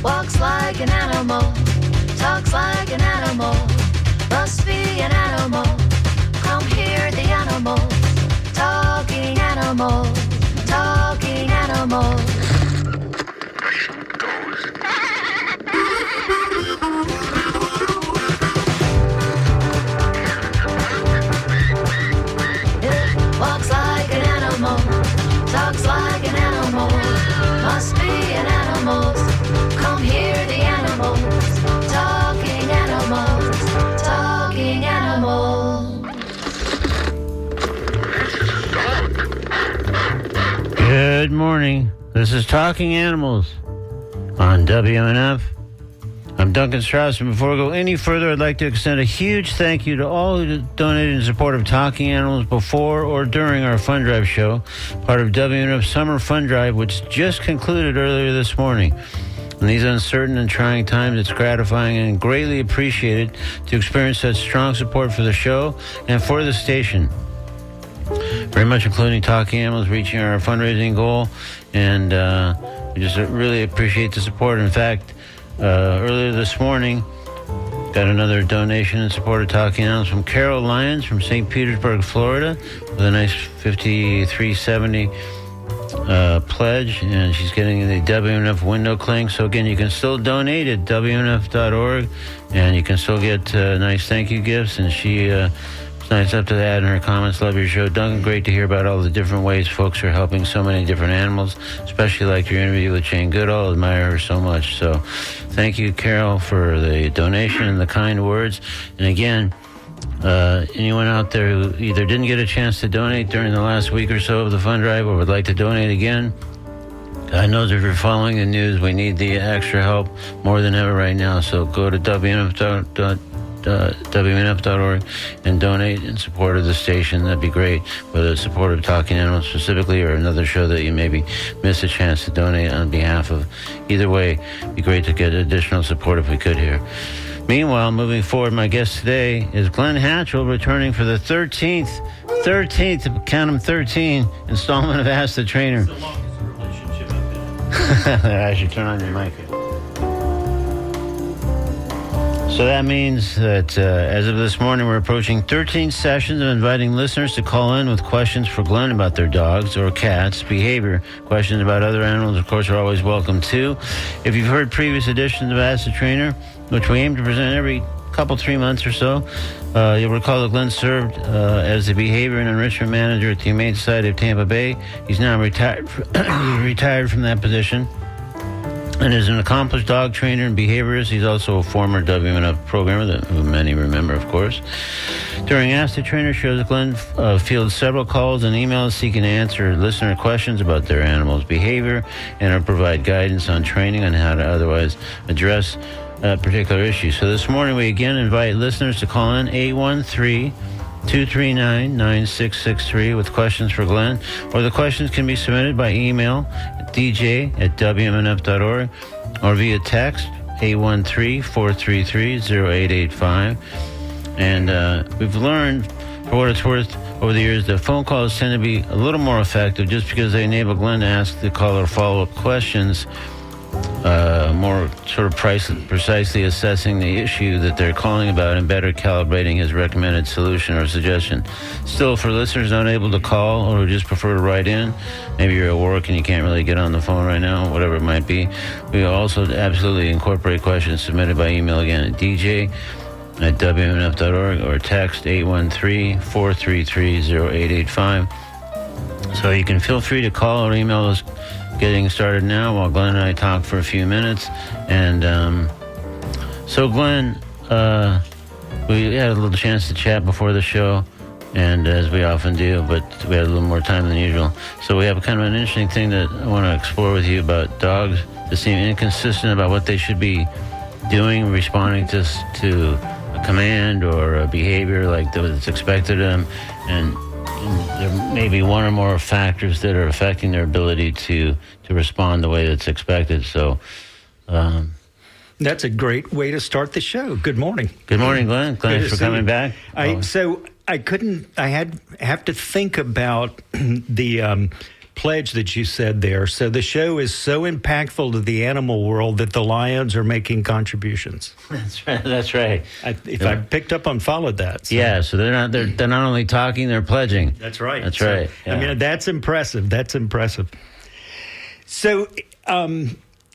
Walks like an animal, talks like an animal, must be an animal. Come hear the animals, talking animals, talking animals. It walks like an animal, talks like an animal, must be an animal. Come hear the animals, talking animals, talking animals. Good morning. This is Talking Animals on WMNF. I'm Duncan Strauss, and before we go any further, I'd like to extend a huge thank you to all who donated in support of Talking Animals before or during our Fund Drive show, part of WMNF's Summer Fund Drive, which just concluded earlier this morning. In these uncertain and trying times, it's gratifying and greatly appreciated to experience such strong support for the show and for the station. Very much including Talking Animals reaching our fundraising goal, and we just really appreciate the support. In fact, earlier this morning, got another donation in support of Talking Animals from Carol Lyons from St. Petersburg, Florida, with a nice $53.70 pledge, and she's getting the WMNF window cling. So again, you can still donate at WMNF.org, and you can still get nice thank you gifts, and she nice up to that in her comments. Love your show, Duncan. Great to hear about all the different ways folks are helping so many different animals, especially like your interview with Jane Goodall. Admire her so much. So thank you, Carol, for the donation and the kind words. And again, anyone out there who either didn't get a chance to donate during the last week or so of the fund drive or would like to donate again, God knows if you're following the news, we need the extra help more than ever right now. So go to WMNF.org and donate in support of the station. That'd be great, whether it's support of Talking Animals specifically or another show that you maybe missed a chance to donate on behalf of. Either way, it'd be great to get additional support if we could here. Meanwhile, moving forward, my guest today is Glenn Hatchell, returning for the 13th, count them 13, installment of Ask the Trainer. It's the longest relationship I've been in. I should turn on your mic. So that means that as of this morning, we're approaching 13 sessions of inviting listeners to call in with questions for Glenn about their dogs or cats' behavior. Questions about other animals, of course, are always welcome, too. If you've heard previous editions of Ask the Trainer, which we aim to present every couple, 3 months or so, you'll recall that Glenn served as the behavior and enrichment manager at the Humane Society of Tampa Bay. He's now retired from that position and is an accomplished dog trainer and behaviorist. He's also a former WMNF programmer that many remember, of course. During Ask the Trainer shows, Glenn fields several calls and emails seeking to answer listener questions about their animal's behavior and or provide guidance on training on how to otherwise address particular issue. So this morning we again invite listeners to call in 813-239-9663 with questions for Glenn, or the questions can be submitted by email at dj@wmnf.org or via text 813-433-0885. And we've learned, for what it's worth, over the years that phone calls tend to be a little more effective just because they enable Glenn to ask the caller follow-up questions, more sort of precisely assessing the issue that they're calling about and better calibrating his recommended solution or suggestion. Still, for listeners not able to call or who just prefer to write in, maybe you're at work and you can't really get on the phone right now, whatever it might be, we also absolutely incorporate questions submitted by email again at dj@wmnf.org or text 813-433-0885. So you can feel free to call or email us getting started now while Glenn and I talk for a few minutes. And so Glenn, we had a little chance to chat before the show, and as we often do, but we had a little more time than usual. So we have kind of an interesting thing that I want to explore with you about dogs that seem inconsistent about what they should be doing, responding to a command or a behavior like that's expected of them, and there may be one or more factors that are affecting their ability to respond the way that's expected. So that's a great way to start the show. Good morning. Good morning, Glenn. Thanks for coming back. So have to think about the pledge that you said there. So the show is so impactful to the animal world that the Lions are making contributions. That's right. That's right. I picked up on followed that. So. Yeah, so they're not only talking, they're pledging. That's right. That's So, right. Yeah. I mean, that's impressive. That's impressive. So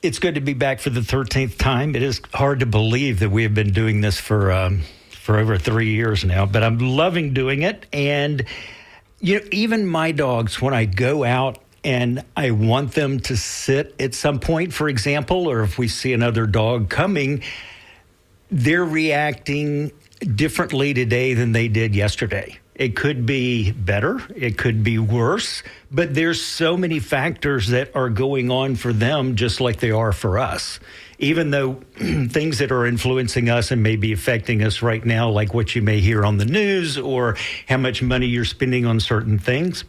it's good to be back for the 13th time. It is hard to believe that we have been doing this for over 3 years now, but I'm loving doing it. And even my dogs, when I go out and I want them to sit at some point, for example, or if we see another dog coming, they're reacting differently today than they did yesterday. It could be better, it could be worse, but there's so many factors that are going on for them just like they are for us. Even though things that are influencing us and may be affecting us right now, like what you may hear on the news or how much money you're spending on certain things,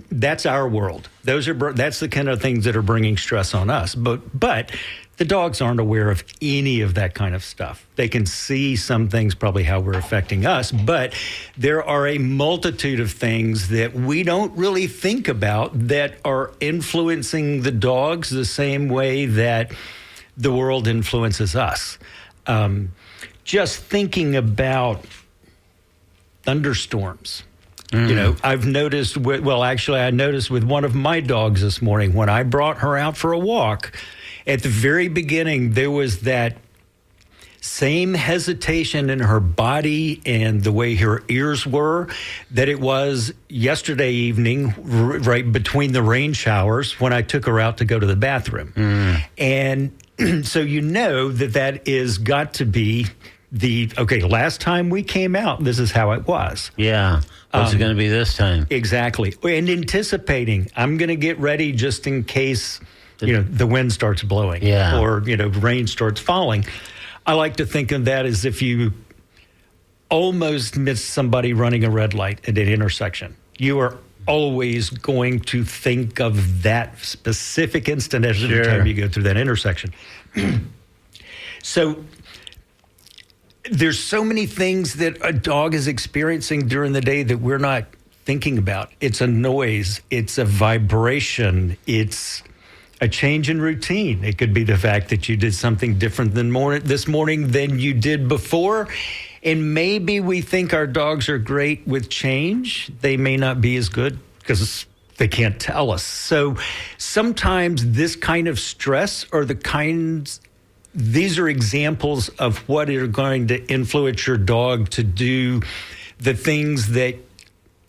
that's our world. That's the kind of things that are bringing stress on us. But the dogs aren't aware of any of that kind of stuff. They can see some things, probably how we're affecting us, but there are a multitude of things that we don't really think about that are influencing the dogs the same way that the world influences us. Just thinking about thunderstorms. I've noticed, I noticed with one of my dogs this morning when I brought her out for a walk. At the very beginning, there was that same hesitation in her body and the way her ears were that it was yesterday evening, right between the rain showers when I took her out to go to the bathroom. And so that is got to be last time we came out, this is how it was. Yeah. What's it going to be this time? Exactly. And anticipating, I'm going to get ready just in case the wind starts blowing or, rain starts falling. I like to think of that as if you almost miss somebody running a red light at an intersection. You are always going to think of that specific instant every time you go through that intersection. So there's so many things that a dog is experiencing during the day that we're not thinking about. It's a noise. It's a vibration. It's a change in routine. It could be the fact that you did something different this morning than you did before. And maybe we think our dogs are great with change. They may not be as good because they can't tell us. So sometimes this kind of stress these are examples of what are going to influence your dog to do the things that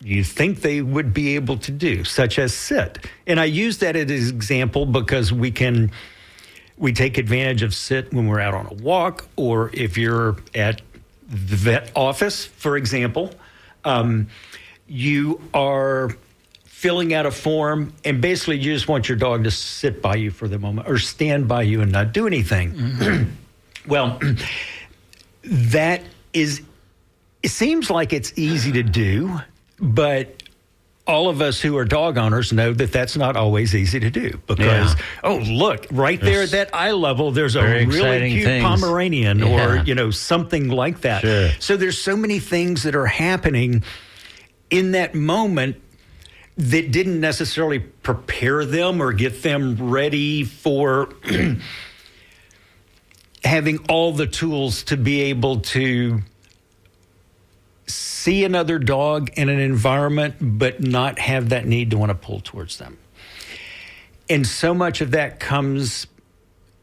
you think they would be able to do, such as sit. And I use that as an example because we take advantage of sit when we're out on a walk, or if you're at the vet office, for example, you are filling out a form and basically you just want your dog to sit by you for the moment or stand by you and not do anything. Mm-hmm. Well, it seems like it's easy to do, but all of us who are dog owners know that that's not always easy to do because, look, right there at that eye level, there's a really cute Pomeranian or, something like that. Sure. So there's so many things that are happening in that moment that didn't necessarily prepare them or get them ready for having all the tools to be able to see another dog in an environment but not have that need to want to pull towards them. And so much of that comes,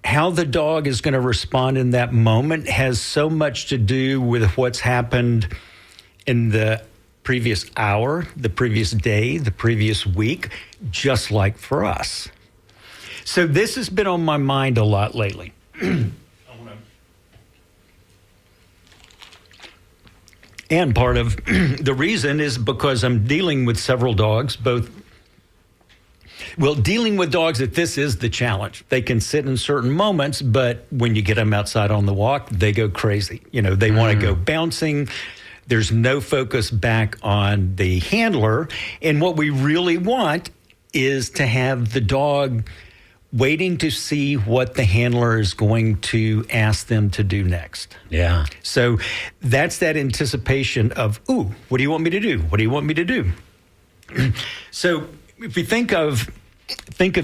how the dog is going to respond in that moment has so much to do with what's happened in the previous hour, the previous day, the previous week, just like for us. So this has been on my mind a lot lately. And part of the reason is because I'm dealing with several dogs, dealing with dogs that this is the challenge. They can sit in certain moments, but when you get them outside on the walk, they go crazy. They want to go bouncing. There's no focus back on the handler. And what we really want is to have the dog waiting to see what the handler is going to ask them to do next. Yeah. So that's that anticipation of, ooh, what do you want me to do? What do you want me to do? So if we think of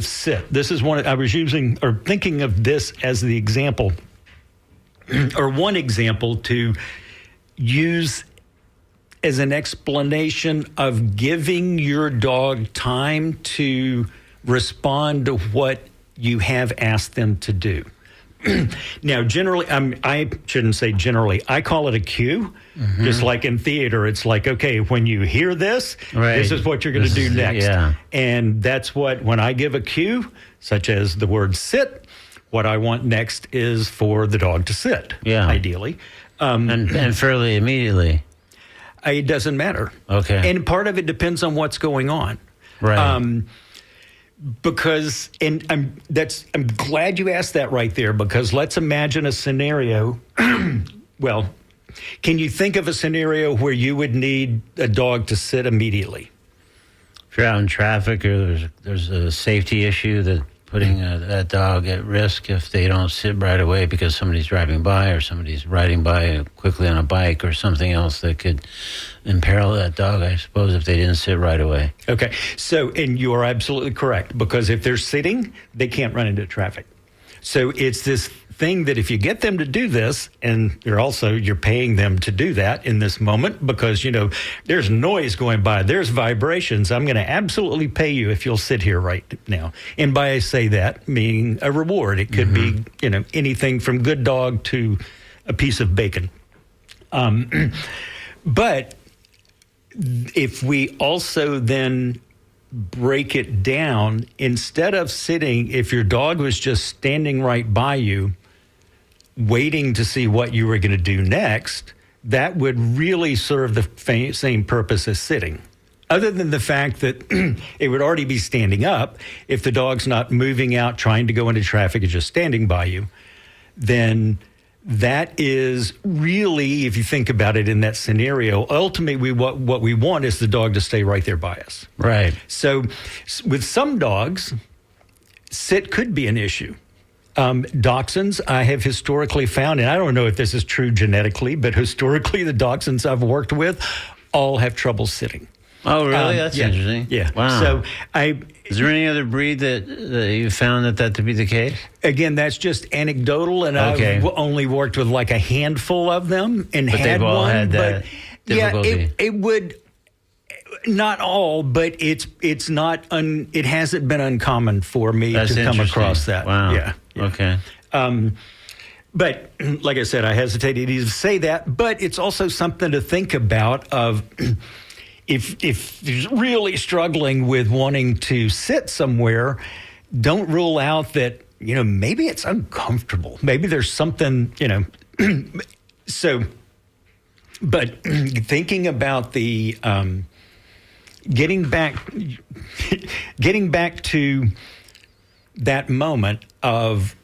sit, this is one I was using or thinking of this as the example or one example to use as an explanation of giving your dog time to respond to what you have asked them to do. Now, generally, I shouldn't say generally. I call it a cue, just like in theater. It's like, okay, when you hear this, this is what you're going to do next. Yeah. And that's what, when I give a cue, such as the word sit, what I want next is for the dog to sit, ideally. And fairly immediately. It doesn't matter. Okay. And part of it depends on what's going on. Right. Because, and I'm glad you asked that right there, because let's imagine a scenario. Well, can you think of a scenario where you would need a dog to sit immediately? If you're out in traffic or there's a safety issue that putting that dog at risk if they don't sit right away because somebody's driving by or somebody's riding by quickly on a bike or something else that could imperil that dog, I suppose, if they didn't sit right away. Okay. So, and you are absolutely correct, because if they're sitting, they can't run into traffic. So it's this thing that if you get them to do this, and you're paying them to do that in this moment, because, there's noise going by, there's vibrations. I'm going to absolutely pay you if you'll sit here right now. And by I say that, meaning a reward. It could be, anything from good dog to a piece of bacon. But if we also then break it down, instead of sitting, if your dog was just standing right by you, waiting to see what you were going to do next, that would really serve the same purpose as sitting. Other than the fact that it would already be standing up, if the dog's not moving out, trying to go into traffic, it's just standing by you, then that is really, if you think about it in that scenario, ultimately what we want is the dog to stay right there by us. Right. So with some dogs, sit could be an issue. Dachshunds, I have historically found, and I don't know if this is true genetically, but historically the dachshunds I've worked with all have trouble sitting. Oh, really? That's interesting. Yeah. Wow. So is there any other breed that you found that to be the case? Again, that's just anecdotal, and I've only worked with like a handful of them and but had they've all one. Had that difficulty. Yeah, it would. Not all, but it's not. It hasn't been uncommon for me to come across that. Wow. Yeah. Okay. But like I said, I hesitated to say that. But it's also something to think about. Of if you're really struggling with wanting to sit somewhere, don't rule out that maybe it's uncomfortable. Maybe there's something So, but thinking about the. Getting back to that moment of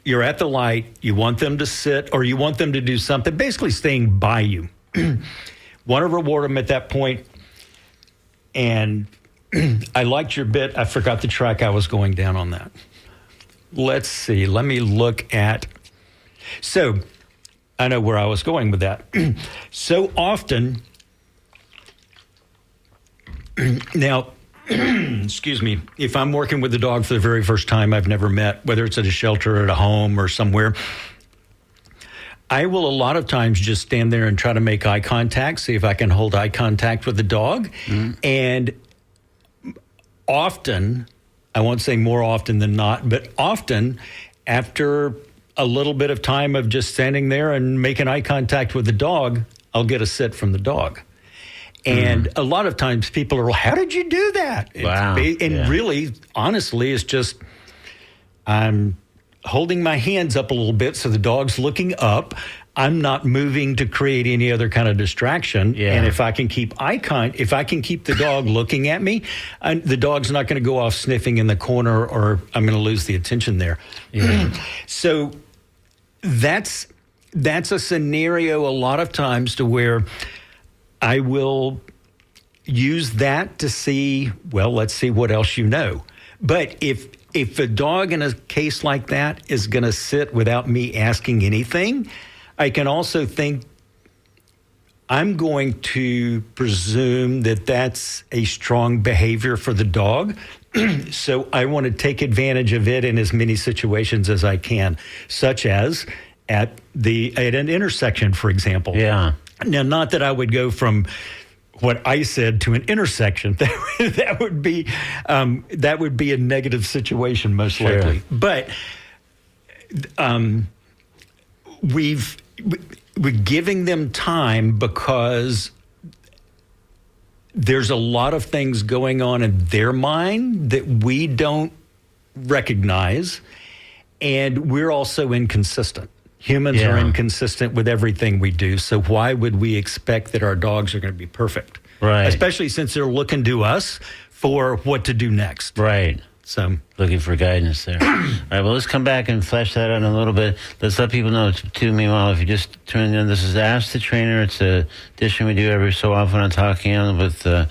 you're at the light, you want them to sit or you want them to do something, basically staying by you. Want to reward them at that point. And I liked your bit. I forgot the track I was going down on that. Let's see. Let me look at. So I know where I was going with that. So often. Now, excuse me, if I'm working with a dog for the very first time I've never met, whether it's at a shelter or at a home or somewhere, I will a lot of times just stand there and try to make eye contact, see if I can hold eye contact with the dog. And often, I won't say more often than not, but often after a little bit of time of just standing there and making eye contact with the dog, I'll get a sit from the dog. And a lot of times people are, how did you do that? Wow. And really, honestly, it's just I'm holding my hands up a little bit so the dog's looking up. I'm not moving to create any other kind of distraction. Yeah. And if I can keep if I can keep the dog looking at me, the dog's not going to go off sniffing in the corner or I'm going to lose the attention there. Yeah. So that's a scenario a lot of times to where I will use that to see, well, let's see what else you know. But if a dog in a case like that is going to sit without me asking anything, I can also think I'm going to presume that that's a strong behavior for the dog. So I want to take advantage of it in as many situations as I can, such as at an intersection, for example. Yeah. Now, not that I would go from what I said to an intersection. That would be a negative situation, most likely. But we're giving them time because there's a lot of things going on in their mind that we don't recognize, and we're also inconsistent. Humans are inconsistent with everything we do, so why would we expect that our dogs are going to be perfect? Right. Especially since they're looking to us for what to do next. Right. So looking for guidance there. All right, well, let's come back and flesh that out in a little bit. Let's let people know, too, meanwhile, if you just tuned in, this is Ask the Trainer. It's a edition we do every so often on Talking Animals with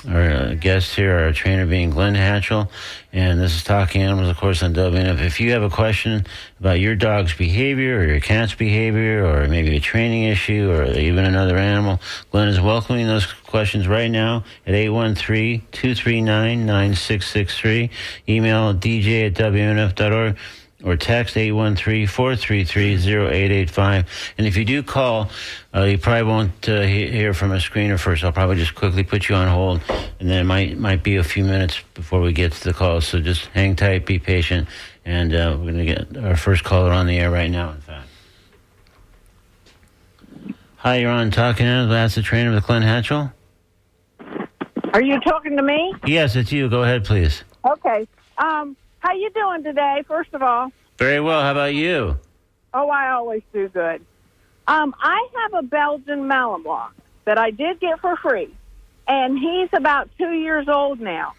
our guest here, our trainer being Glenn Hatchell. And this is Talking Animals, of course, on WNF. If you have a question about your dog's behavior or your cat's behavior or maybe a training issue or even another animal, Glenn is welcoming those questions right now at 813-239-9663. Email dj@wnf.org. or text 813-433-0885. And if you do call, you probably won't hear from a screener first. I'll probably just quickly put you on hold, and then it might be a few minutes before we get to the call. So just hang tight, be patient, and we're going to get our first caller on the air right now, in fact. Hi, you're on Talking Animals. That's the trainer with Glenn Hatchell. Are you talking to me? Yes, it's you. Go ahead, please. Okay. How you doing today, first of all? Very well. How about you? Oh, I always do good. I have a Belgian Malinois that I did get for free, and he's about 2 years old now.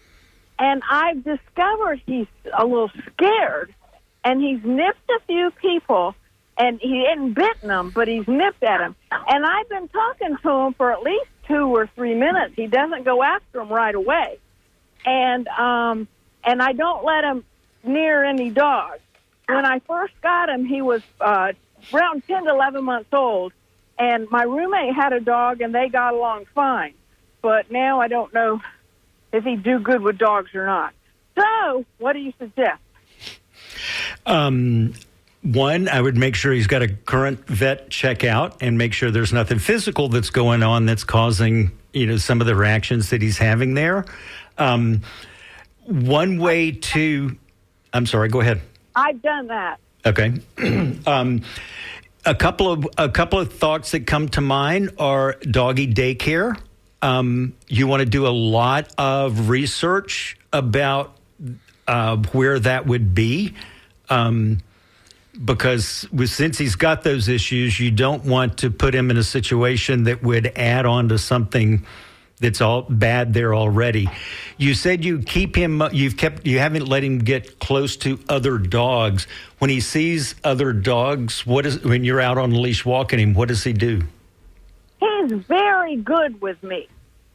And I've discovered he's a little scared, and he's nipped a few people, and he hadn't bitten them, but he's nipped at them. And I've been talking to him for at least 2 or 3 minutes. He doesn't go after them right away. And I don't let him near any dogs. When I first got him, he was around 10 to 11 months old, and my roommate had a dog, and they got along fine. But now I don't know if he'd do good with dogs or not. So, what do you suggest? One, I would make sure he's got a current vet checkout and make sure there's nothing physical that's going on that's causing, some of the reactions that he's having there. One way to... I'm sorry, go ahead. I've done that. Okay. A couple of thoughts that come to mind are doggy daycare. You want to do a lot of research about where that would be, because since he's got those issues, you don't want to put him in a situation that would add on to something that's all bad there already. You said you keep him. You haven't let him get close to other dogs. When he sees other dogs, when you're out on a leash walking him, what does he do? He's very good with me.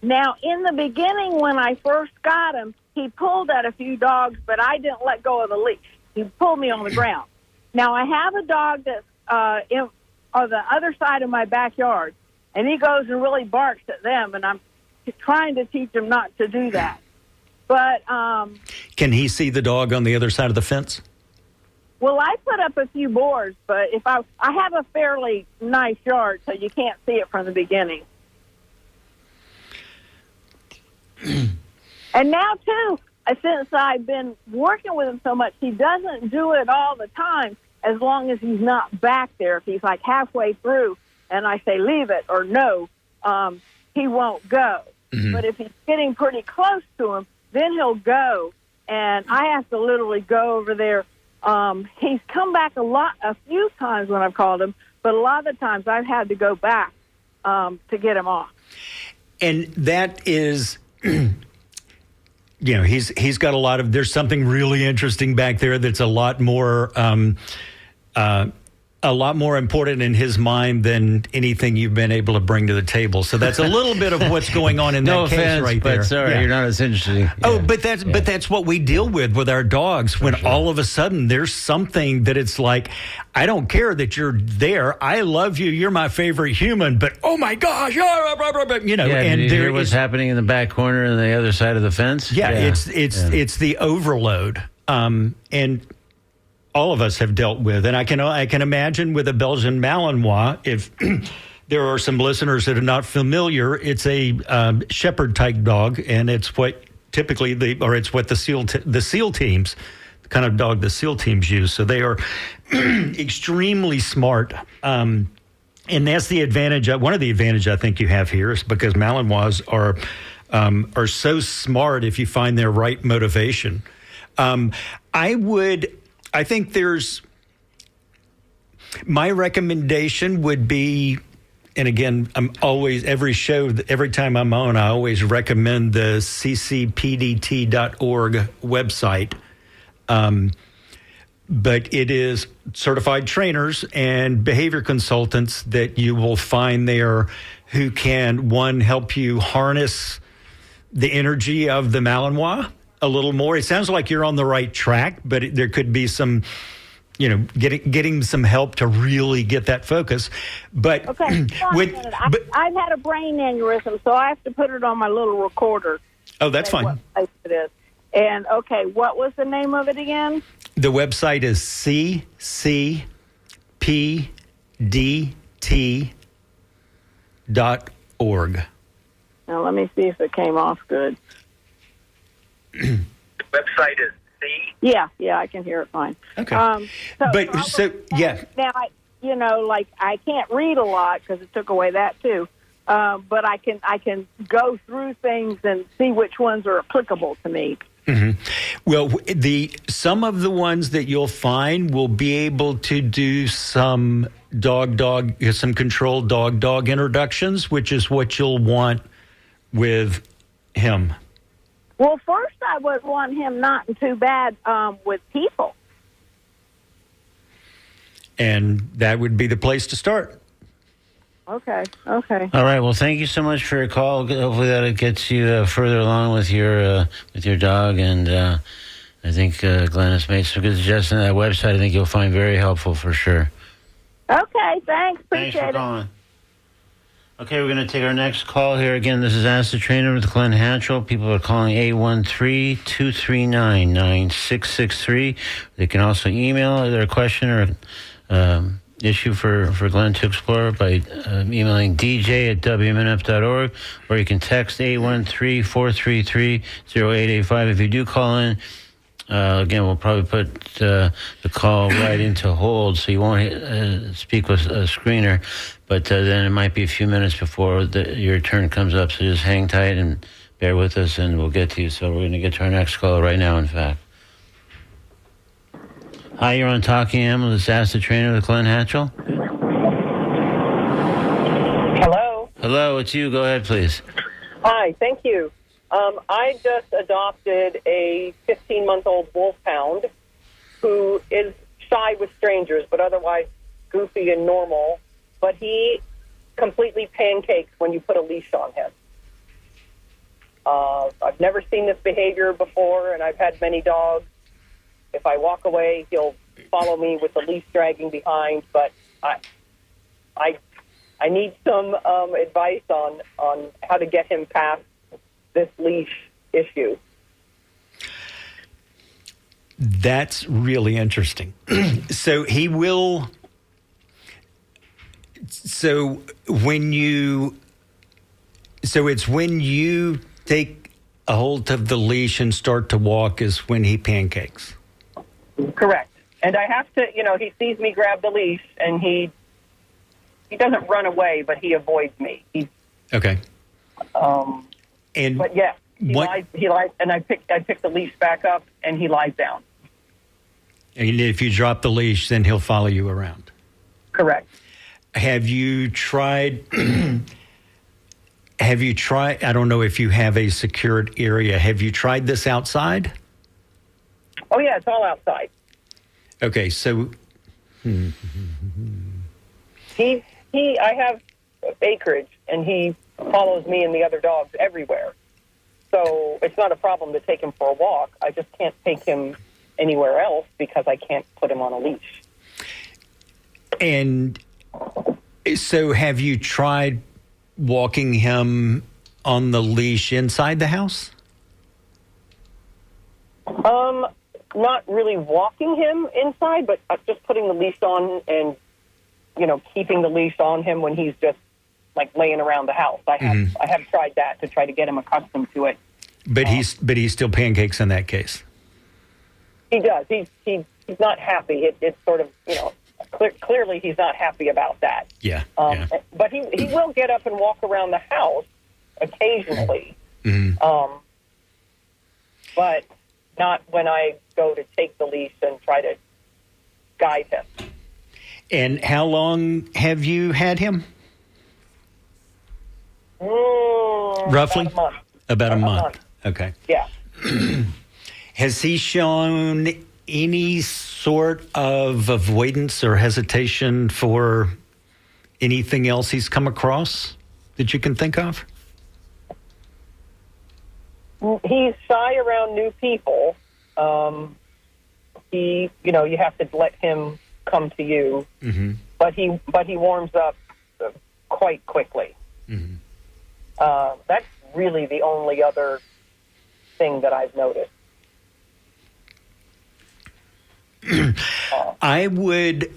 Now, in the beginning, when I first got him, he pulled at a few dogs, but I didn't let go of the leash. He pulled me on the ground. Now, I have a dog that's on the other side of my backyard, and he goes and really barks at them, and I'm trying to teach him not to do that. But can he see the dog on the other side of the fence? Well, I put up a few boards, but if I have a fairly nice yard, so you can't see it from the beginning. And now, too, since I've been working with him so much, he doesn't do it all the time as long as he's not back there. If he's like halfway through and I say leave it or no, he won't go. Mm-hmm. But if he's getting pretty close to him, then he'll go, and I have to literally go over there. He's come back a few times when I've called him, but a lot of the times I've had to go back to get him off. And that is, he's got a lot of, there's something really interesting back there that's a lot more a lot more important in his mind than anything you've been able to bring to the table. So that's a little bit of what's going on in that No case offense, right but there. sorry, Yeah. you're not as interesting. Oh, Yeah. but that's what we deal with our dogs when all of a sudden there's something that it's like, I don't care that you're there. I love you. You're my favorite human. But oh my gosh, you know. Yeah, and did you there hear what's is, happening in the back corner and the other side of the fence? yeah, it's the overload, and all of us have dealt with, and I can imagine with a Belgian Malinois, if there are some listeners that are not familiar, it's a shepherd type dog, and it's what typically it's what the SEAL teams, the kind of dog the SEAL teams use. So they are extremely smart. And that's the advantage. One of the advantage I think you have here is because Malinois are so smart if you find their right motivation. I think my recommendation would be, and again, I'm always, every time I'm on, I always recommend the ccpdt.org website. But it is certified trainers and behavior consultants that you will find there who can, one, help you harness the energy of the Malinois a little more. It sounds like you're on the right track, but there could be some, getting some help to really get that focus. But Okay, hold on a minute. I've had a brain aneurysm, so I have to put it on my little recorder. Oh, that's fine. What place it is. And, okay, what was the name of it again? The website is ccpdt.org. Now, let me see if it came off good. The website is Yeah, I can hear it fine. Okay. Now, I can't read a lot because it took away that too. But I can go through things and see which ones are applicable to me. Mm-hmm. Well, some of the ones that you'll find will be able to do some some controlled dog introductions, which is what you'll want with him. Well, first I would want him not too bad with people. And that would be the place to start. Okay. All right. Well, thank you so much for your call. Hopefully that gets you further along with your dog. And I think Glenn has made some good suggestions on that website. I think you'll find very helpful for sure. Okay. Thanks. Thanks Appreciate for it. calling. Okay, we're going to take our next call here. Again, this is Ask the Trainer with Glenn Hatchell. People are calling 813-239-9663. They can also email their question or issue for Glenn to explore by emailing dj@wmnf.org, or you can text 813-433-0885. If you do call in, again, we'll probably put the call right into hold, so you won't speak with a screener, but then it might be a few minutes before your turn comes up, so just hang tight and bear with us, and we'll get to you. So we're going to get to our next call right now, in fact. Hi, you're on Talking Animals. It's Ask the Trainer with Glenn Hatchell. Hello. Hello, it's you. Go ahead, please. Hi, thank you. I just adopted a 15-month-old wolfhound who is shy with strangers, but otherwise goofy and normal. But he completely pancakes when you put a leash on him. I've never seen this behavior before, and I've had many dogs. If I walk away, he'll follow me with the leash dragging behind. But I need some advice on how to get him past this leash issue. That's really interesting. So he will. So it's when you take a hold of the leash and start to walk is when he pancakes. Correct. And I have to, he sees me grab the leash, and he doesn't run away, but he avoids me. Okay. But yeah, he lies, and I pick the leash back up, and he lies down. And if you drop the leash, then he'll follow you around. Correct. Have you tried? I don't know if you have a secured area. Have you tried this outside? Oh yeah, it's all outside. Okay, so I have acreage, and he follows me and the other dogs everywhere. So it's not a problem to take him for a walk. I just can't take him anywhere else because I can't put him on a leash. And so have you tried walking him on the leash inside the house? Not really walking him inside, but just putting the leash on and, keeping the leash on him when he's just like laying around the house. I have tried that to try to get him accustomed to it. But he still pancakes in that case. He does. He's not happy. It's sort of, clearly he's not happy about that. Yeah. But he will get up and walk around the house occasionally. Mm-hmm. But not when I go to take the leash and try to guide him. And how long have you had him? Roughly? About a month. About a month. Okay. Yeah. Has he shown any sort of avoidance or hesitation for anything else he's come across that you can think of? He's shy around new people. You have to let him come to you, mm-hmm. but he warms up quite quickly. Mm-hmm. That's really the only other thing that I've noticed. I would,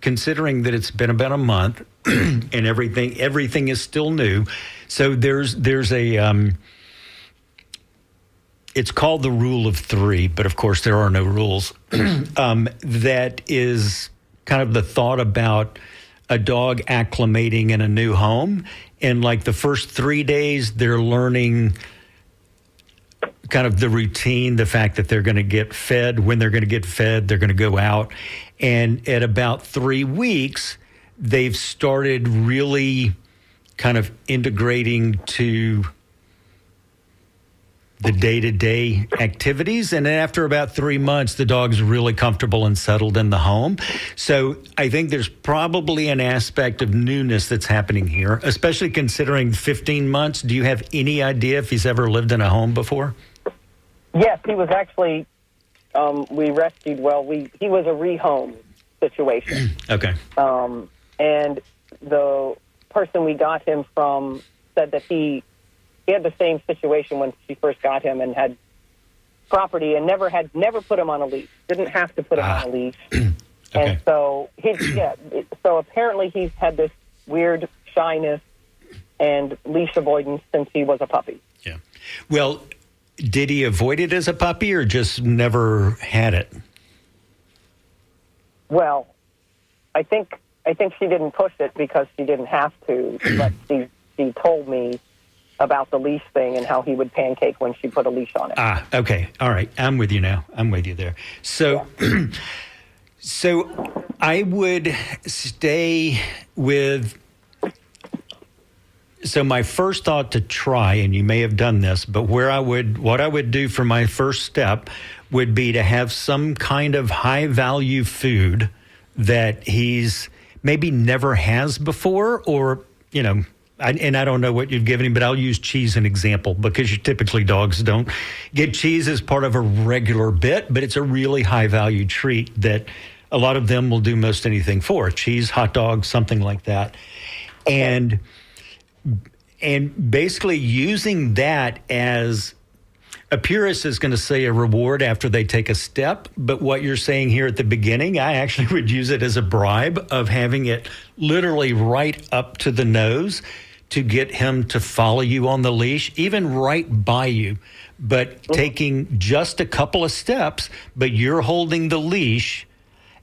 considering that it's been about a month and everything is still new. So there's a, it's called the rule of three, but of course there are no rules. That is kind of the thought about a dog acclimating in a new home. And like the first 3 days, they're learning kind of the routine, the fact that they're going to get fed. When they're going to get fed, they're going to go out. And at about 3 weeks, they've started really kind of integrating to the day-to-day activities. And then after about 3 months, the dog's really comfortable and settled in the home. So I think there's probably an aspect of newness that's happening here, especially considering 15 months. Do you have any idea if he's ever lived in a home before? Yes, he was actually, we rescued, he was a rehome situation. Okay. And the person we got him from said that he had the same situation when she first got him and had property and never put him on a leash. Didn't have to put him on a leash. Okay. And so so apparently he's had this weird shyness and leash avoidance since he was a puppy. Yeah. Well, did he avoid it as a puppy or just never had it? Well, I think she didn't push it because she didn't have to, but she told me about the leash thing and how he would pancake when she put a leash on it. Okay. All right. I'm with you now. I'm with you there. So, Yeah. so I would stay with, so my first thought to try, and you may have done this, but what I would do for my first step would be to have some kind of high value food that he's maybe never has before, or, I don't know what you've given him, but I'll use cheese as an example because typically dogs don't get cheese as part of a regular bit, but it's a really high value treat that a lot of them will do most anything for. Cheese, hot dog, something like that. And basically using that as a purist is going to say a reward after they take a step, but what you're saying here at the beginning, I actually would use it as a bribe of having it literally right up to the nose to get him to follow you on the leash, even right by you, but taking just a couple of steps, but you're holding the leash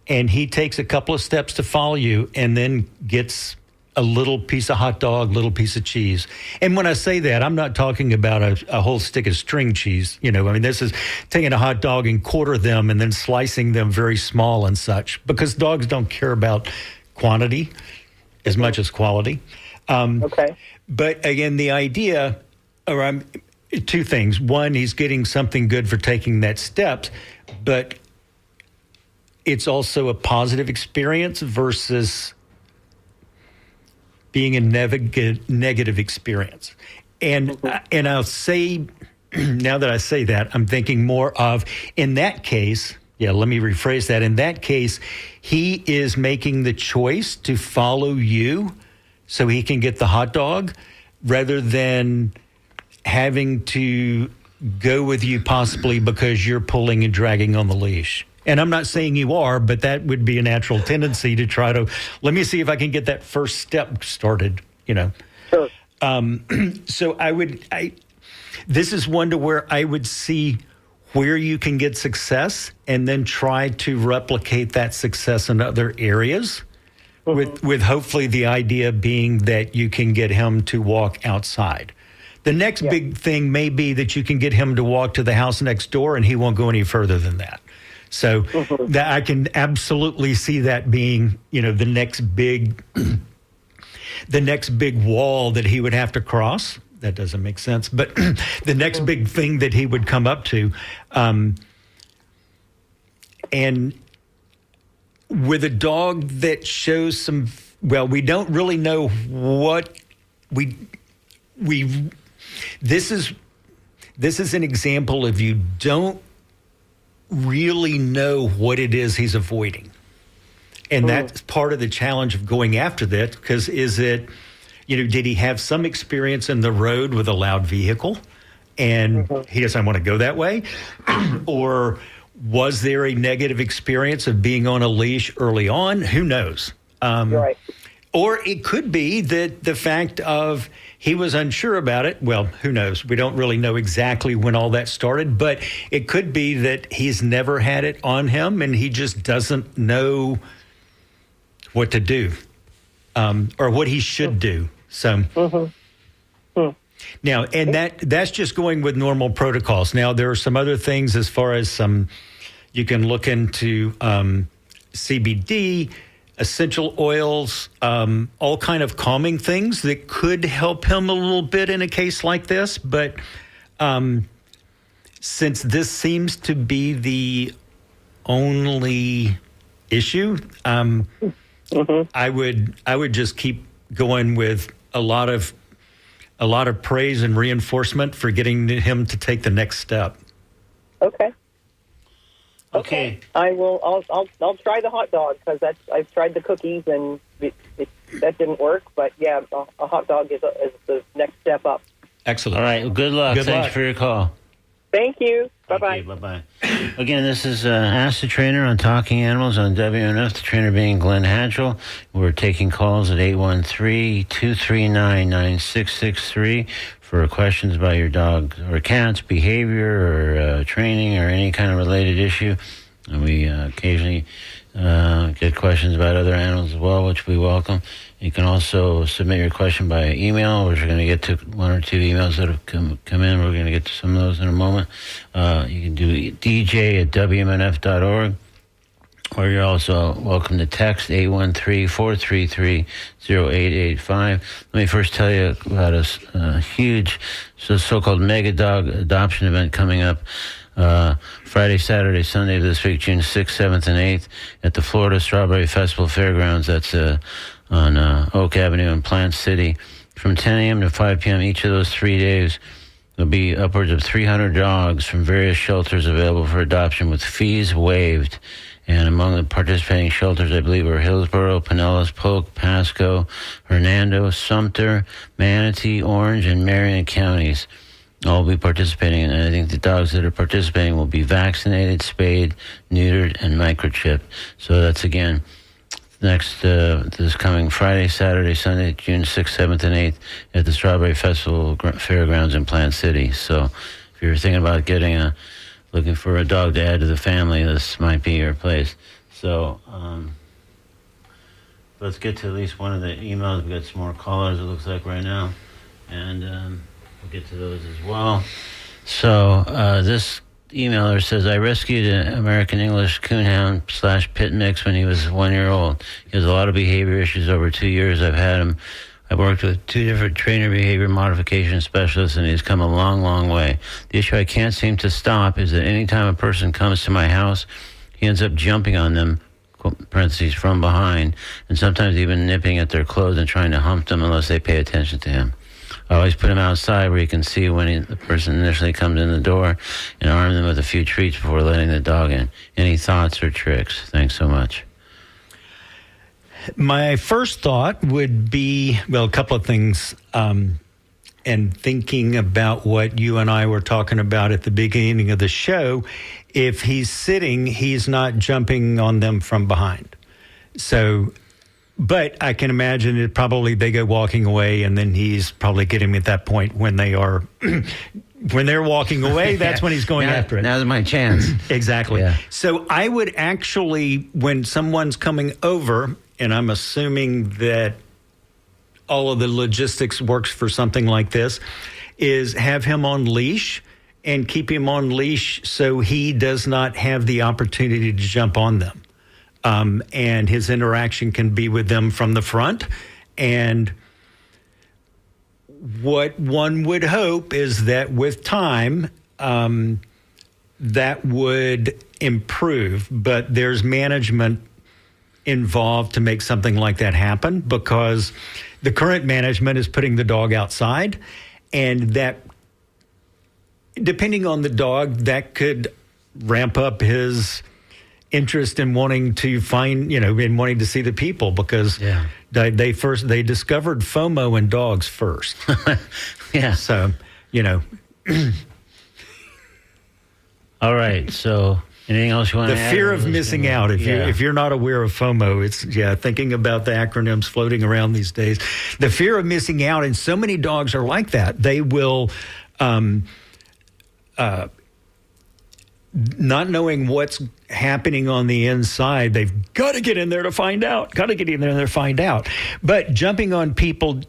and he takes a couple of steps to follow you and then gets a little piece of hot dog, little piece of cheese. And when I say that, I'm not talking about a whole stick of string cheese. This is taking a hot dog and quarter them and then slicing them very small and such, because dogs don't care about quantity as much as quality. Okay. But again, the idea around two things. One, he's getting something good for taking that steps, but it's also a positive experience versus being a negative experience. And I'll say, now that I say that, I'm thinking more of, in that case, let me rephrase that. In that case, he is making the choice to follow you so he can get the hot dog rather than having to go with you possibly because you're pulling and dragging on the leash. And I'm not saying you are, but that would be a natural tendency to try to, let me see if I can get that first step started, Sure. So this is one to where I would see where you can get success and then try to replicate that success in other areas with hopefully the idea being that you can get him to walk outside. The next big thing may be that you can get him to walk to the house next door and he won't go any further than that. So that I can absolutely see that being, the next big wall that he would have to cross. That doesn't make sense, but the next big thing that he would come up to, and with a dog that shows we don't really know what this is an example of you don't really know what it is he's avoiding. And that's part of the challenge of going after that, because did he have some experience in the road with a loud vehicle and he doesn't want to go that way? Or was there a negative experience of being on a leash early on? Who knows? Right. Or it could be that the fact of he was unsure about it. Well, who knows? We don't really know exactly when all that started, but it could be that he's never had it on him and he just doesn't know what to do or what he should do. So now, and that's just going with normal protocols. Now, there are some other things as far as you can look into CBD, essential oils, all kind of calming things that could help him a little bit in a case like this. But since this seems to be the only issue, I would just keep going with a lot of praise and reinforcement for getting him to take the next step. Okay. I will. I'll try the hot dog because I've tried the cookies and that didn't work. But yeah, a hot dog is the next step up. Excellent. All right. Well, good luck. Thanks for your call. Thanh you. Bye-bye. Bye-bye. Again, this is Ask the Trainer on Talking Animals on WNF, the trainer being Glenn Hatchell. We're taking calls at 813-239-9663 for questions about your dog or cat's behavior or training or any kind of related issue. And we occasionally get questions about other animals as well, which we welcome. You can also submit your question by email, which we're going to get to one or two emails that have come in. We're going to get to some of those in a moment. You can do dj@wmnf.org, or you're also welcome to text 813-433-0885. Let me first tell you about a huge so-called mega dog adoption event coming up Friday, Saturday, Sunday of this week, June 6th, 7th, and 8th at the Florida Strawberry Festival Fairgrounds. That's on Oak Avenue in Plant City from 10 a.m. to 5 p.m. each of those 3 days. There'll be upwards of 300 dogs from various shelters available for adoption with fees waived. And among the participating shelters, I believe, are Hillsborough, Pinellas, Polk, Pasco, Hernando, Sumter, Manatee, Orange, and Marion counties. All will be participating, and I think the dogs that are participating will be vaccinated, spayed, neutered, and microchipped. So that's, again, next this coming Friday, Saturday, Sunday, June 6th, 7th, and 8th at the Strawberry Festival Fairgrounds in Plant City. So if you're thinking about looking for a dog to add to the family, this might be your place. So let's get to at least one of the emails. We've got some more callers, it looks like, right now. And we'll get to those as well. So this emailer says, I rescued an American English Coonhound / pit mix when he was 1 year old. He has a lot of behavior issues over 2 years. I've had him. I've worked with 2 different trainer behavior modification specialists, and he's come a long, long way. The issue I can't seem to stop is that anytime a person comes to my house, he ends up jumping on them, parentheses, from behind, and sometimes even nipping at their clothes and trying to hump them unless they pay attention to him. I always put him outside where he can see when the person initially comes in the door and arm them with a few treats before letting the dog in. Any thoughts or tricks? Thanks so much. My first thought would be, well, a couple of things, and thinking about what you and I were talking about at the beginning of the show. If he's sitting, he's not jumping on them from behind. So, but I can imagine it probably they go walking away, and then he's probably getting at that point when they are when they're walking away. That's when he's going after it. Now's my chance. Exactly. Yeah. So I would actually, when someone's coming over, and I'm assuming that all of the logistics works for something like this, is have him on leash and keep him on leash so he does not have the opportunity to jump on them. And his interaction can be with them from the front. And what one would hope is that with time, that would improve. But there's management involved to make something like that happen, because the current management is putting the dog outside, and that, depending on the dog, that could ramp up his interest in wanting to find, in wanting to see the people, because they discovered FOMO in dogs first. Yeah. So, All right. So anything else you want the to add? fear of missing out. If you're not aware of FOMO, it's thinking about the acronyms floating around these days. The fear of missing out, and so many dogs are like that. They will, not knowing what's happening on the inside, they've got to get in there to find out. But jumping on people.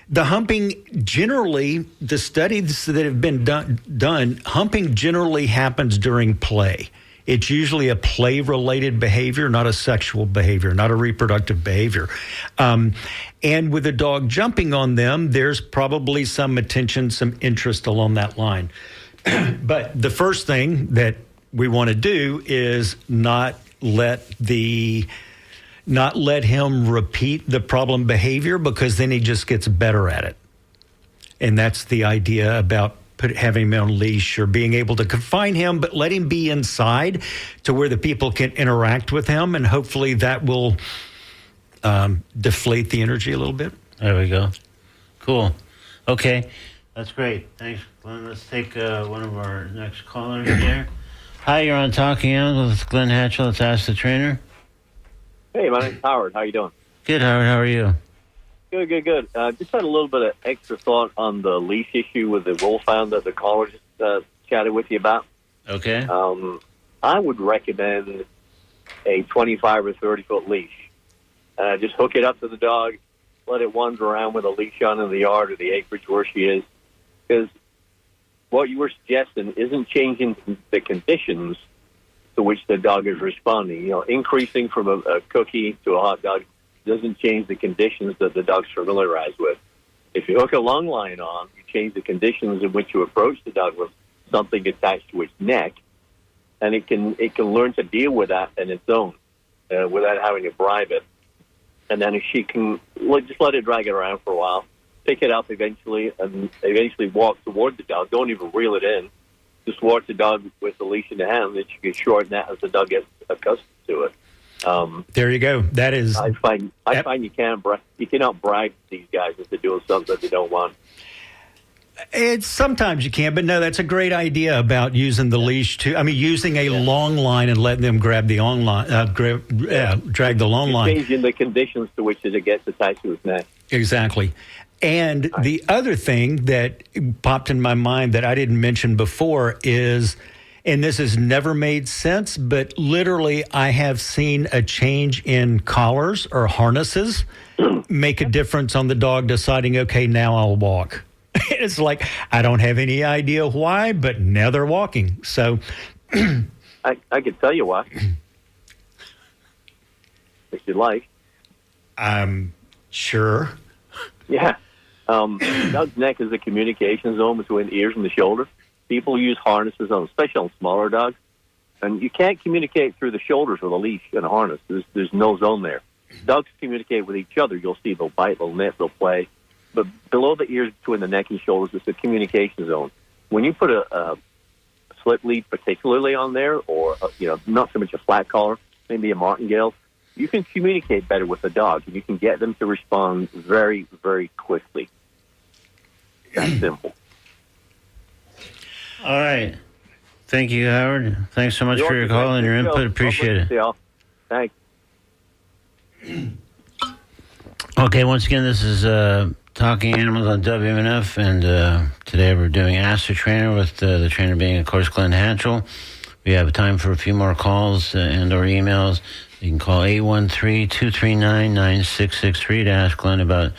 The humping generally, the studies that have been done, humping generally happens during play. It's usually a play-related behavior, not a sexual behavior, not a reproductive behavior. And with a dog jumping on them, there's probably some attention, some interest along that line. But the first thing that we want to do is not let him repeat the problem behavior, because then he just gets better at it. And that's the idea about having him on leash or being able to confine him, but let him be inside to where the people can interact with him. And hopefully that will deflate the energy a little bit. There we go. Cool. Okay. That's great. Thanks, Glenn. Let's take one of our next callers here. Hi, you're on Talking Animals with Glenn Hatchell. Let's ask the trainer. Hey, my name's Howard. How you doing? Good, Howard. How are you? Good. Just had a little bit of extra thought on the leash issue with the wolfhound that the caller just chatted with you about. Okay. I would recommend a 25 or 30-foot leash. Just hook it up to the dog, let it wander around with a leash on in the yard or the acreage where she is. Because what you were suggesting isn't changing the conditions to which the dog is responding. Increasing from a cookie to a hot dog doesn't change the conditions that the dog's familiarized with. If you hook a lung line on, you change the conditions in which you approach the dog with something attached to its neck, and it can learn to deal with that on its own without having to bribe it. And then if she can just let it drag it around for a while, pick it up eventually, and eventually walk toward the dog. Don't even reel it in. Just walk the dog with the leash in the hand, that you can shorten that as the dog gets accustomed to it. There you go. That is. I find you cannot bribe these guys into doing something that they don't want. Sometimes you can, but no, that's a great idea about using the leash using a long line and letting them grab the long line, drag the long line. Changing the conditions to which it gets attached to its neck. Exactly. And the other thing that popped in my mind that I didn't mention before is, and this has never made sense, but literally I have seen a change in collars or harnesses make a difference on the dog deciding, okay, now I'll walk. It's like, I don't have any idea why, but now they're walking. So I could tell you why, if you like. Sure. Yeah. Dog's neck is a communication zone between the ears and the shoulder. People use harnesses on, especially on smaller dogs, And you can't communicate through the shoulders with a leash and a harness. There's no zone there. Dogs communicate with each other. You'll see they'll bite, they'll nip, they'll play. But below the ears, between the neck and shoulders, it's a communication zone. When you put a slip lead particularly on there, or not so much a flat collar, maybe a martingale, you can communicate better with the dog, and you can get them to respond very, very quickly. That's simple. All right. Thank you, Howard. Thanks so much for your call and your input. Appreciate it. Yeah. Thanks. Okay, once again, this is Talking Animals on WMNF, and today we're doing Ask the Trainer, with the trainer being, of course, Glenn Hatchell. We have time for a few more calls and or emails. You can call 813-239-9663 to ask Glenn about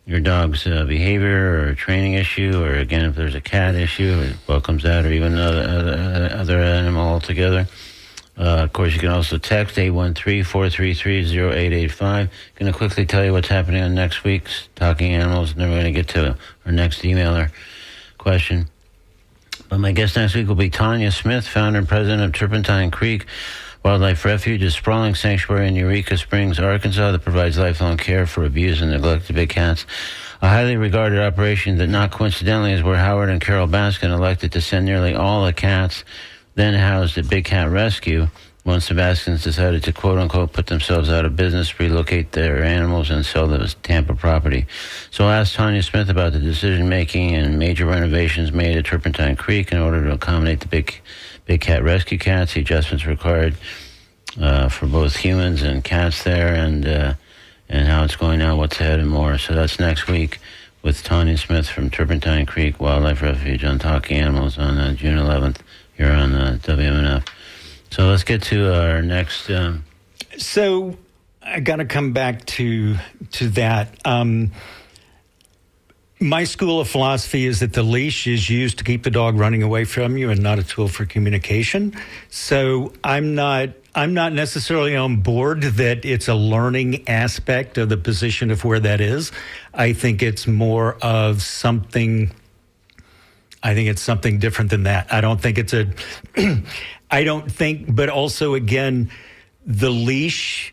your dog's behavior or training issue, or, again, if there's a cat issue, or welcomes that, or even other animal altogether. Of course, you can also text 813-433-0885. Going to quickly tell you what's happening on next week's Talking Animals, and then we're going to get to our next emailer question. But my guest next week will be Tanya Smith, founder and president of Turpentine Creek Wildlife Refuge, a sprawling sanctuary in Eureka Springs, Arkansas, that provides lifelong care for abused and neglected big cats. A highly regarded operation that, not coincidentally, is where Howard and Carol Baskin elected to send nearly all the cats then housed at Big Cat Rescue once the Baskins decided to, quote-unquote, put themselves out of business, relocate their animals, and sell the Tampa property. So I asked Tanya Smith about the decision-making and major renovations made at Turpentine Creek in order to accommodate the Big Cat Rescue cats, the adjustments required for both humans and cats there, and how it's going now, what's ahead, and more. So that's next week with Tanya Smith from Turpentine Creek Wildlife Refuge on Talking Animals on June 11th. Here on WMNF. So let's get to our next. So I got to come back to that. My school of philosophy is that the leash is used to keep the dog running away from you and not a tool for communication. So I'm not necessarily on board that it's a learning aspect of the position of where that is. I think it's more of something. I think it's something different than that. I don't think it's but also, again, the leash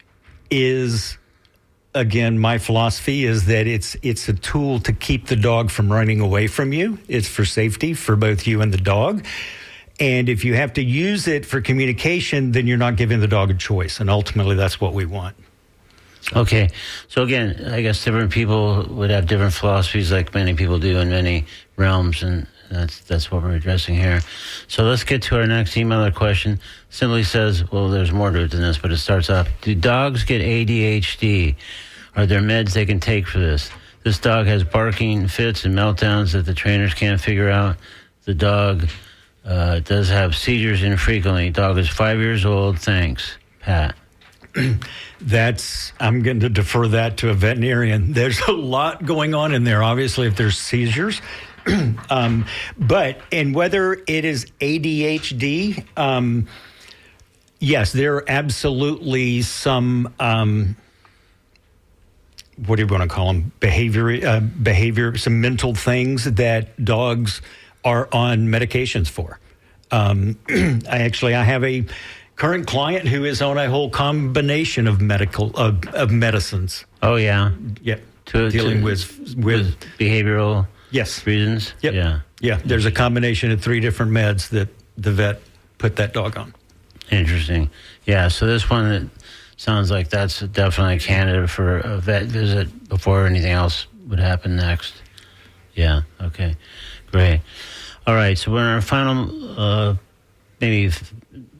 is, again, my philosophy is that it's a tool to keep the dog from running away from you. It's for safety for both you and the dog. And if you have to use it for communication, then you're not giving the dog a choice. And ultimately, that's what we want. Okay. So again, I guess different people would have different philosophies, like many people do in many realms, and that's what we're addressing here. So let's get to our next emailer question. Simply says, well, there's more to it than this, but it starts off, do dogs get ADHD? Are there meds they can take for this? This dog has barking fits and meltdowns that the trainers can't figure out. The dog does have seizures infrequently. Dog is 5 years old. Thanks, Pat. I'm going to defer that to a veterinarian. There's a lot going on in there, obviously, if there's seizures. But whether it is ADHD, yes, there are absolutely some, what do you want to call them? Behavior, some mental things that dogs are on medications for. I have a current client who is on a whole combination of medicines. Oh, yeah. Yeah. Dealing with behavioral. Yes. Reasons? Yep. Yeah. There's a combination of 3 different meds that the vet put that dog on. Interesting. Yeah, so this one, it sounds like that's definitely a candidate for a vet visit before anything else would happen next. Yeah, okay. Great. All right, so we're in our final, maybe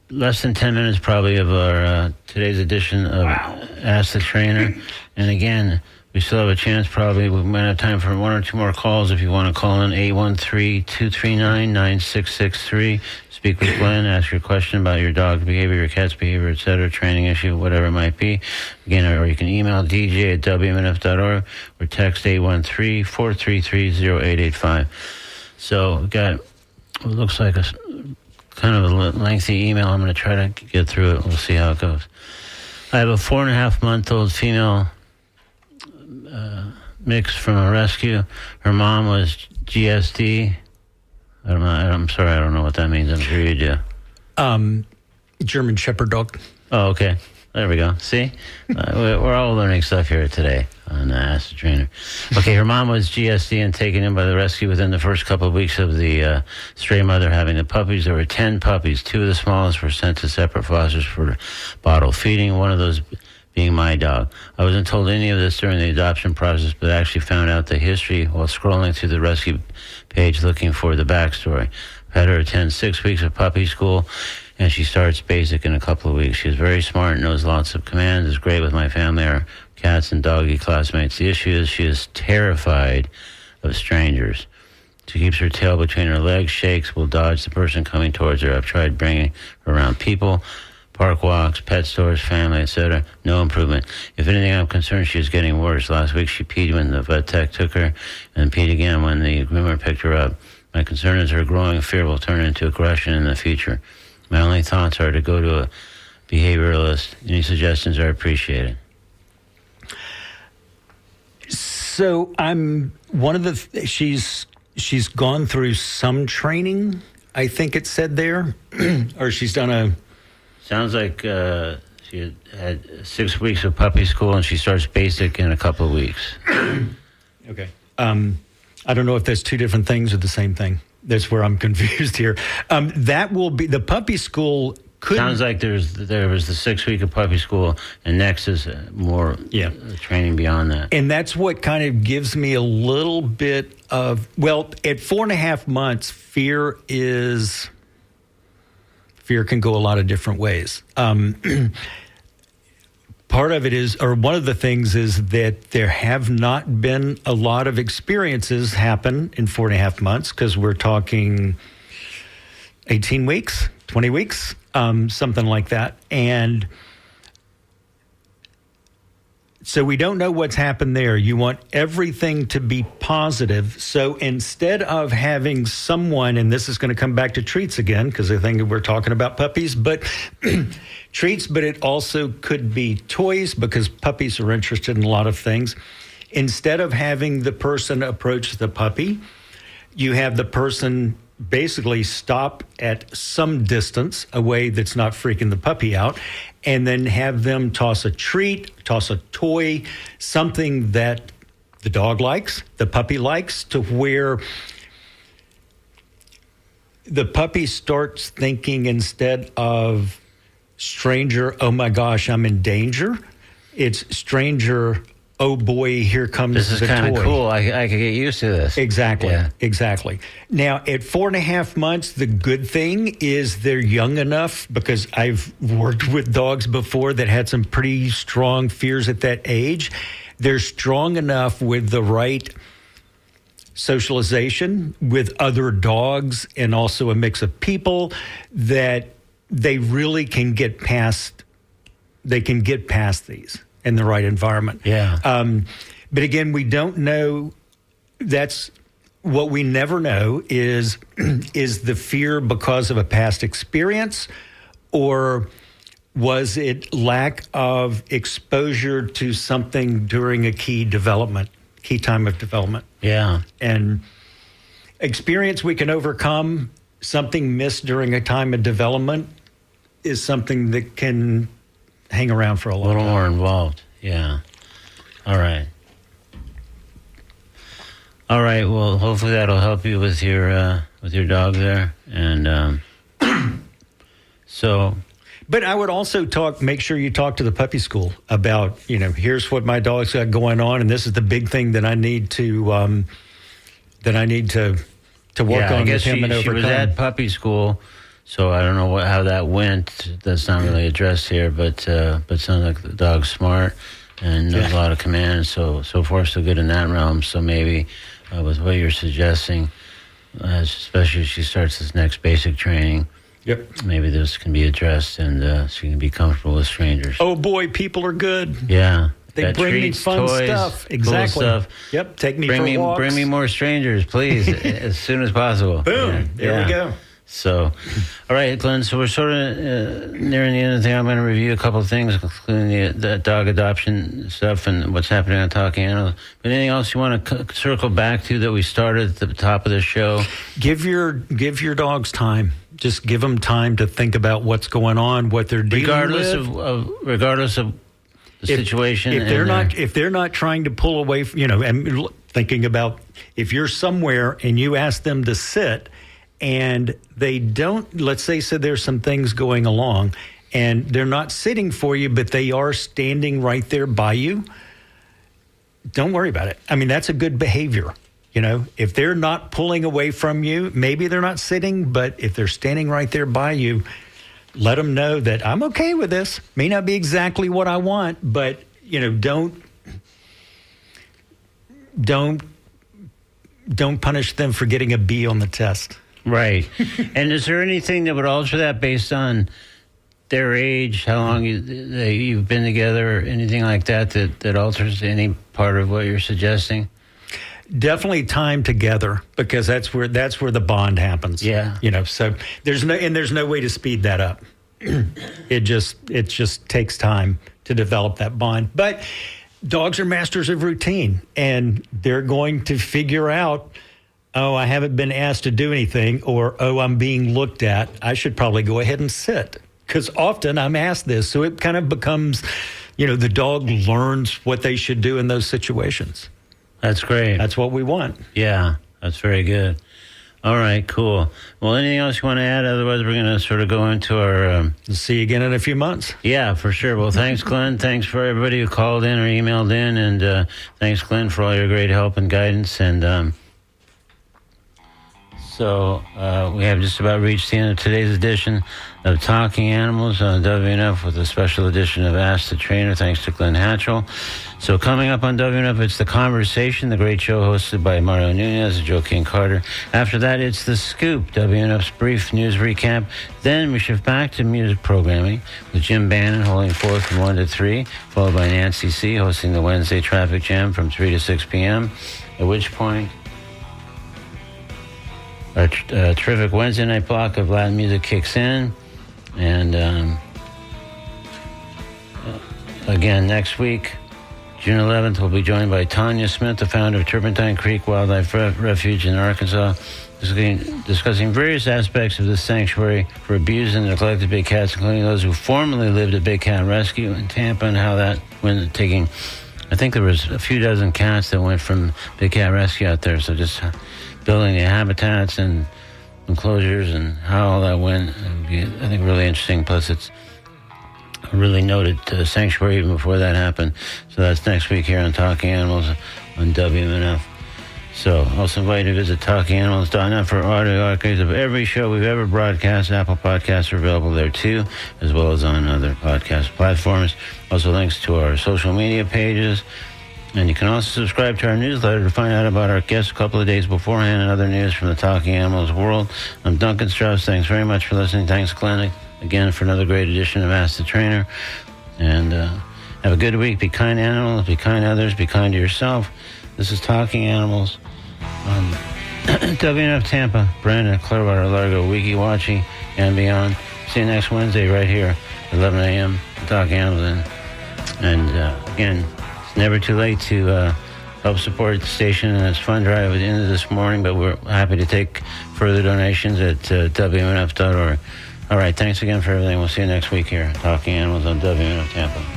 less than 10 minutes probably of our today's edition of Ask the Trainer. And again, we still have a chance probably. We might have time for 1 or 2 more calls if you want to call in 813-239-9663. Speak with Glenn, ask your question about your dog's behavior, your cat's behavior, etc., training issue, whatever it might be. Again, or you can email dj@wmnf.org or text 813-433-0885. So we got what looks like a kind of a lengthy email. I'm going to try to get through it. We'll see how it goes. I have a 4.5-month-old female mix from a rescue. Her mom was GSD. I'm sorry, I don't know what that means. I'm sure you do. German Shepherd dog. Oh, okay. There we go. See? We're all learning stuff here today on Ask the Trainer. Okay, her mom was GSD and taken in by the rescue within the first couple of weeks of the stray mother having the puppies. There were 10 puppies. 2 of the smallest were sent to separate fosters for bottle feeding, one of those being my dog. I wasn't told any of this during the adoption process, but I actually found out the history while scrolling through the rescue page looking for the backstory. I've had her attend 6 weeks of puppy school, and she starts basic in a couple of weeks. She's very smart, knows lots of commands, is great with my family, our cats and doggy classmates. The issue is she is terrified of strangers. She keeps her tail between her legs, shakes, will dodge the person coming towards her. I've tried bringing her around people, park walks, pet stores, family, etc. No improvement. If anything, I'm concerned she is getting worse. Last week she peed when the vet tech took her and peed again when the groomer picked her up. My concern is her growing fear will turn into aggression in the future. My only thoughts are to go to a behavioralist. Any suggestions are appreciated. So I'm one of the. She's gone through some training. I think it said there, or she's done a. Sounds like she had 6 weeks of puppy school, and she starts basic in a couple of weeks. Okay. I don't know if that's 2 different things or the same thing. That's where I'm confused here. That will be the puppy school. Sounds like there was the 6 week of puppy school, and next is more training beyond that. And that's what kind of gives me a little bit of, well, at 4.5 months, fear can go a lot of different ways. Part of it is, or one of the things is that there have not been a lot of experiences happen in 4.5 months, because we're talking 18 weeks, 20 weeks, something like that. And so we don't know what's happened there. You want everything to be positive. So instead of having someone, and this is going to come back to treats again, because I think we're talking about puppies, but treats, but it also could be toys, because puppies are interested in a lot of things. Instead of having the person approach the puppy, you have the person basically stop at some distance away that's not freaking the puppy out, and then have them toss a treat, toss a toy, something that the dog likes, the puppy likes, to where the puppy starts thinking, instead of stranger, oh my gosh, I'm in danger, it's stranger, oh boy, here comes this is the kind toy. of cool. I could get used to this. Exactly. Yeah. Exactly. Now, at 4.5 months, the good thing is they're young enough, because I've worked with dogs before that had some pretty strong fears at that age. They're strong enough with the right socialization with other dogs and also a mix of people that they really can get past. They can get past these in the right environment. Yeah. But again, we don't know. That's what we never know is the fear because of a past experience, or was it lack of exposure to something during a key time of development? Yeah. And experience we can overcome. Something missed during a time of development is something that can hang around for a long time. A little more involved. Yeah. All right. All right. Well, hopefully that'll help you with your dog there. And so. But I would also make sure you talk to the puppy school about, here's what my dog's got going on, and this is the big thing that I need to work on with him and overcome. She was at puppy school. So I don't know how that went. That's not really addressed here, but sounds like the dog's smart and knows a lot of commands. So far so good in that realm. So maybe with what you're suggesting, especially as she starts this next basic training, maybe this can be addressed and she can be comfortable with strangers. Oh boy, people are good. Yeah. They bring treats, me fun toys, stuff. Exactly. Cool stuff. Yep. Take me for walks. Bring me more strangers, please, as soon as possible. Boom. There we go. So, all right, Glenn, so we're sort of nearing the end of the thing. I'm going to review a couple of things, including the dog adoption stuff and what's happening on Talking Animals. But anything else you want to circle back to that we started at the top of the show? Give your dogs time. Just give them time to think about what's going on, what they're dealing Regardless of the situation. If they're not trying to pull away, and thinking about if you're somewhere and you ask them to sit and they don't, let's say, so there's some things going along and they're not sitting for you, but they are standing right there by you, don't worry about it. I mean, that's a good behavior. If they're not pulling away from you, maybe they're not sitting, but if they're standing right there by you, let them know that I'm okay with this. May not be exactly what I want, but, don't punish them for getting a B on the test. Right. And is there anything that would alter that based on their age, how long you've been together, or anything like that alters any part of what you're suggesting? Definitely time together, because that's where the bond happens. Yeah. So there's no way to speed that up. It just takes time to develop that bond. But dogs are masters of routine, and they're going to figure out, oh, I haven't been asked to do anything, or, oh, I'm being looked at. I should probably go ahead and sit, because often I'm asked this. So it kind of becomes, the dog learns what they should do in those situations. That's great. That's what we want. Yeah, that's very good. All right, cool. Well, anything else you want to add? Otherwise, we're going to sort of go into our... See you again in a few months. Yeah, for sure. Well, thanks, Glenn. Thanks for everybody who called in or emailed in. And thanks, Glenn, for all your great help and guidance. And so we have just about reached the end of today's edition of Talking Animals on WNF with a special edition of Ask the Trainer, thanks to Glenn Hatchell. So coming up on WNF, it's The Conversation, the great show hosted by Mario Nunez and Joe King Carter. After that, it's The Scoop, WNF's brief news recap. Then we shift back to music programming with Jim Bannon holding forth from 1 to 3, followed by Nancy C. hosting the Wednesday Traffic Jam from 3 to 6 p.m., at which point our terrific Wednesday night block of Latin music kicks in. And again, next week, June 11th, we'll be joined by Tanya Smith, the founder of Turpentine Creek Wildlife Refuge in Arkansas, discussing various aspects of this sanctuary for abused and neglected big cats, including those who formerly lived at Big Cat Rescue in Tampa, and how that went taking, I think there was a few dozen cats that went from Big Cat Rescue out there, so just building the habitats and enclosures and how all that went. It'd be, I think, really interesting. Plus, it's a really noted sanctuary even before that happened. So that's next week here on Talking Animals on WMNF. So also invite you to visit TalkingAnimals.net for audio archives of every show we've ever broadcast. Apple Podcasts are available there too, as well as on other podcast platforms. Also links to our social media pages. And you can also subscribe to our newsletter to find out about our guests a couple of days beforehand and other news from the Talking Animals world. I'm Duncan Strauss. Thanks very much for listening. Thanks, Glenn, again for another great edition of Ask the Trainer. And have a good week. Be kind to animals. Be kind to others. Be kind to yourself. This is Talking Animals on WNF Tampa, Brandon, Clearwater, Largo, Weeki Wachee, and beyond. See you next Wednesday right here at 11 a.m. Talking Animals. And again, never too late to help support the station and its fund drive at the end of this morning, but we're happy to take further donations at WMNF.org. All right, thanks again for everything. We'll see you next week here, Talking Animals on WMNF Tampa.